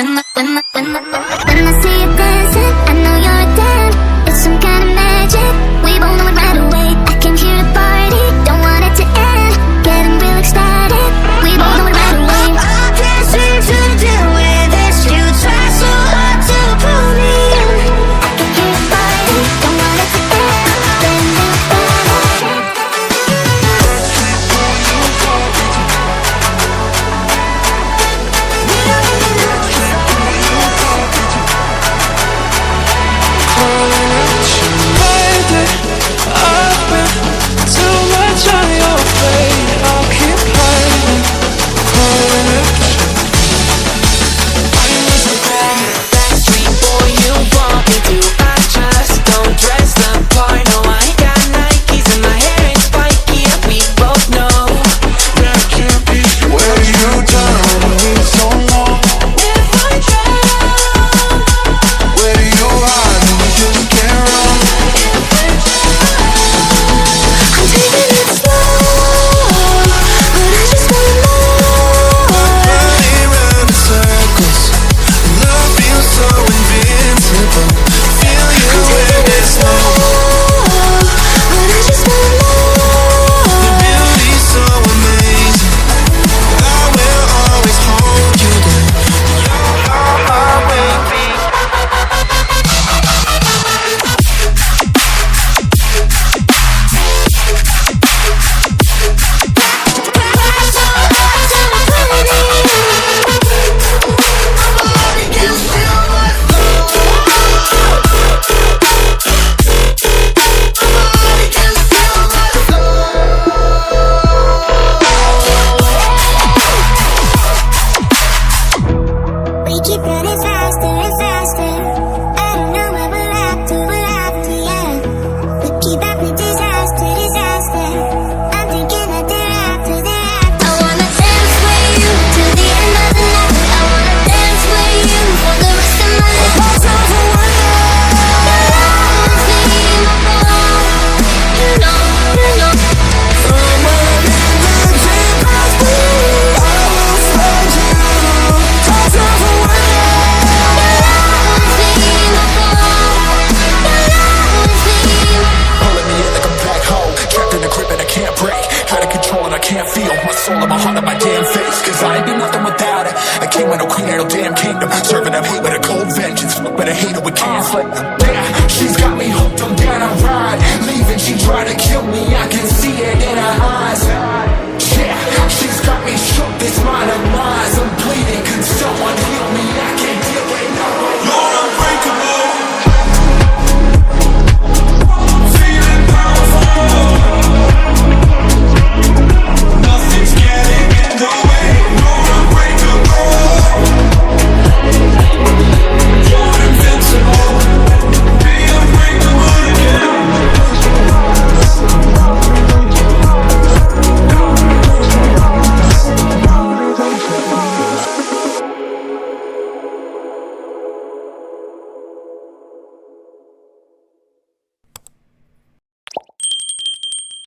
When I see you dancing, I know you're a 10. It's some kind of magic, we both know it right away. I came here to party, don't want it to end. Getting real ecstatic, we both know it right away. I can't seem to deal with this, you try so hard to pull me in. I came here to party, don't want it to end. Getting real ecstatic. We keep running faster and faster. I don't know what we're after, yeah. We keep having disaster, disaster. I'm thinking that they're after. I wanna dance with you till the end of the night. I wanna dance with you for the rest of my life. Pass over one night. You know, you know. Somewhere in the deep past blue, I will find you. Pass over. Can't feel my soul and my heart on my damn face, cause I ain't be nothing without it. A king with no queen and no damn kingdom, serving up hate with a cold vengeance, but a hater with can't slip. Yeah, she's got me hooked, I'm down, I ride. Leaving, she tried to kill me, I can